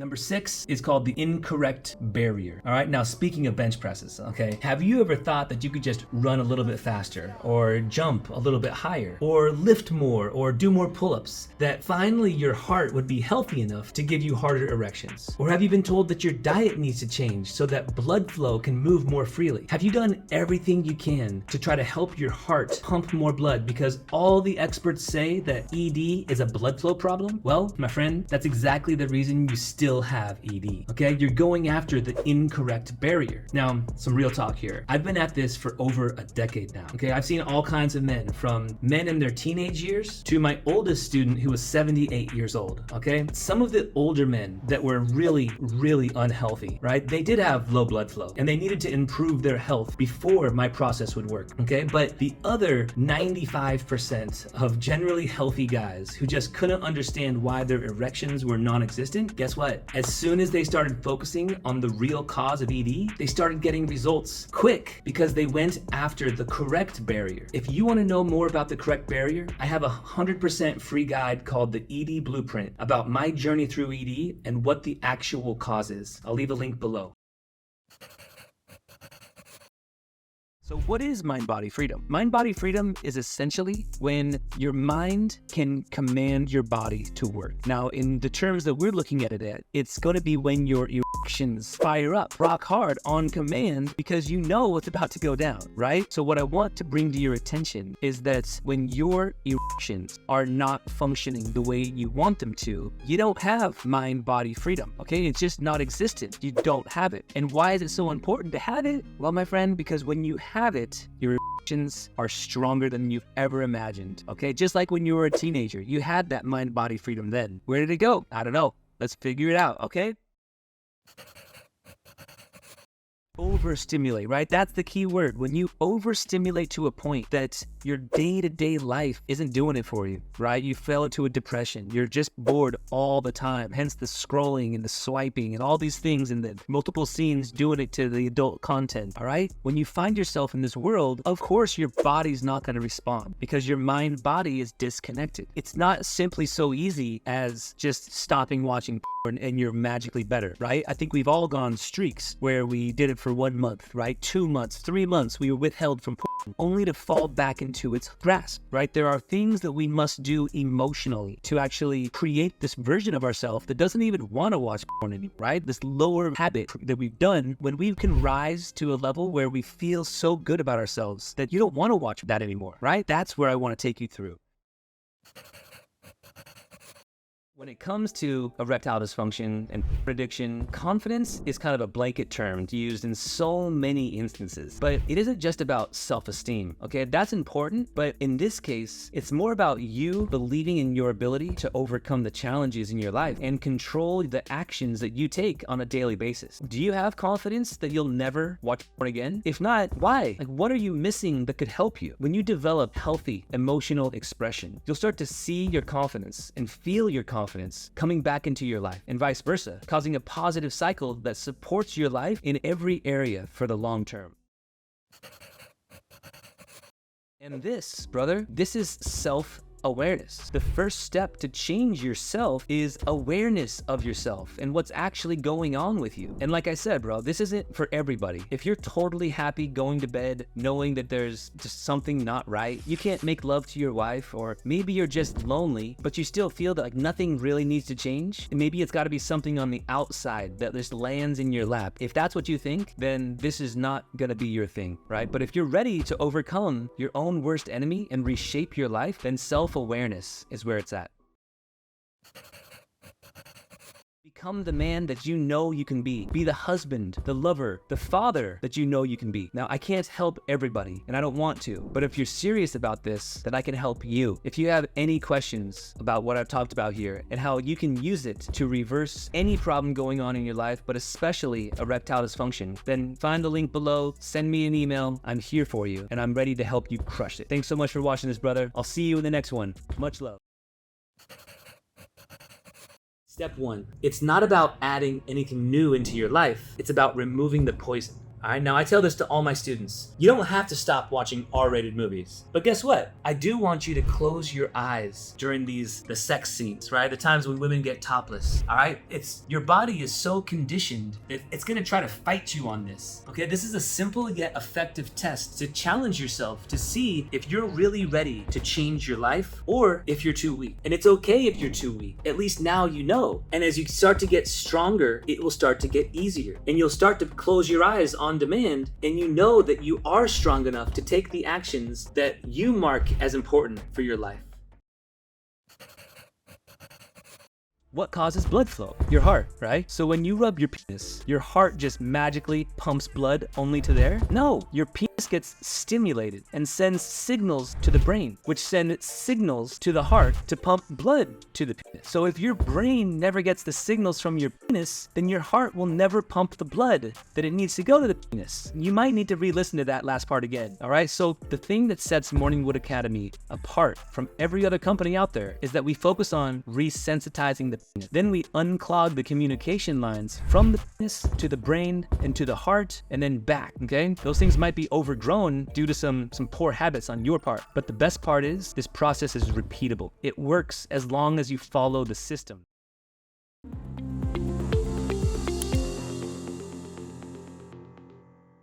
Number 6 is called the incorrect barrier. All right, now speaking of bench presses, okay, have you ever thought that you could just run a little bit faster or jump a little bit higher or lift more or do more pull-ups, that finally your heart would be healthy enough to give you harder erections? Or have you been told that your diet needs to change so that blood flow can move more freely? Have you done everything you can to try to help your heart pump more blood because all the experts say that ED is a blood flow problem? Well, my friend, that's exactly the reason you still have ED, okay? You're going after the incorrect barrier. Now, some real talk here. I've been at this for over a decade now, okay? I've seen all kinds of men, from men in their teenage years to my oldest student who was 78 years old, okay? Some of the older men that were really, really unhealthy, right? They did have low blood flow and they needed to improve their health before my process would work, okay? But the other 95% of generally healthy guys who just couldn't understand why their erections were non-existent, guess what? As soon as they started focusing on the real cause of ED, they started getting results quick because they went after the correct barrier. If you want to know more about the correct barrier, I have a 100% free guide called the ED Blueprint about my journey through ED and what the actual cause is. I'll leave a link below. So what is mind-body freedom? Mind-body freedom is essentially when your mind can command your body to work. Now, in the terms that we're looking at it at, it's going to be when your erections fire up, rock hard on command because you know what's about to go down, right? So what I want to bring to your attention is that when your erections are not functioning the way you want them to, you don't have mind-body freedom, okay? It's just not existent. You don't have it. And why is it so important to have it? Well, my friend, because when you have it, your erections are stronger than you've ever imagined, okay? Just like when you were a teenager, you had that mind-body freedom then. Where did it go? I don't know. Let's figure it out, okay? Overstimulate, right? That's the key word. When you overstimulate to a point that your day-to-day life isn't doing it for you, right? You fell into a depression. You're just bored all the time. Hence the scrolling and the swiping and all these things and the multiple scenes doing it to the adult content, all right? When you find yourself in this world, of course your body's not going to respond because your mind-body is disconnected. It's not simply so easy as just stopping watching porn and you're magically better, right? I think we've all gone streaks where we did it for 1 month, right? 2 months, 3 months, we were withheld from porn only to fall back into its grasp, right? There are things that we must do emotionally to actually create this version of ourselves that doesn't even want to watch porn anymore, right? This lower habit that we've done when we can rise to a level where we feel so good about ourselves that you don't want to watch that anymore, right? That's where I want to take you through. When it comes to erectile dysfunction and addiction, confidence is kind of a blanket term used in so many instances, but it isn't just about self-esteem, okay? That's important, but in this case, it's more about you believing in your ability to overcome the challenges in your life and control the actions that you take on a daily basis. Do you have confidence that you'll never watch porn again? If not, why? Like, what are you missing that could help you? When you develop healthy emotional expression, you'll start to see your confidence and feel your confidence coming back into your life, and vice versa, causing a positive cycle that supports your life in every area for the long term. And this, brother, this is self-awareness. The first step to change yourself is awareness of yourself and what's actually going on with you. And like I said, bro, this isn't for everybody. If you're totally happy going to bed knowing that there's just something not right, you can't make love to your wife, or maybe you're just lonely, but you still feel that like nothing really needs to change, and maybe it's got to be something on the outside that just lands in your lap. If that's what you think, then this is not gonna be your thing, right? But if you're ready to overcome your own worst enemy and reshape your life, then self-awareness is where it's at. Become the man that you know you can be. Be the husband, the lover, the father that you know you can be. Now, I can't help everybody, and I don't want to, but if you're serious about this, then I can help you. If you have any questions about what I've talked about here and how you can use it to reverse any problem going on in your life, but especially erectile dysfunction, then find the link below, send me an email. I'm here for you, and I'm ready to help you crush it. Thanks so much for watching this, brother. I'll see you in the next one. Much love. Step 1, it's not about adding anything new into your life. It's about removing the poison. All right, now I tell this to all my students. You don't have to stop watching R-rated movies. But guess what? I do want you to close your eyes during the sex scenes, right? The times when women get topless. All right? Your body is so conditioned that it's going to try to fight you on this. Okay? This is a simple yet effective test to challenge yourself to see if you're really ready to change your life or if you're too weak. And it's okay if you're too weak. At least now you know. And as you start to get stronger, it will start to get easier. And you'll start to close your eyes on demand, and you know that you are strong enough to take the actions that you mark as important for your life. What causes blood flow? Your heart, right? So when you rub your penis, your heart just magically pumps blood only to there? No, your penis gets stimulated and sends signals to the brain, which send signals to the heart to pump blood to the penis. So if your brain never gets the signals from your penis, then your heart will never pump the blood that it needs to go to the penis. You might need to re-listen to that last part again, all right? So the thing that sets Morningwood Academy apart from every other company out there is that we focus on resensitizing the penis. Then we unclog the communication lines from the penis to the brain and to the heart and then back, okay? Those things might be overgrown due to some poor habits on your part. But the best part is this process is repeatable. It works as long as you follow the system.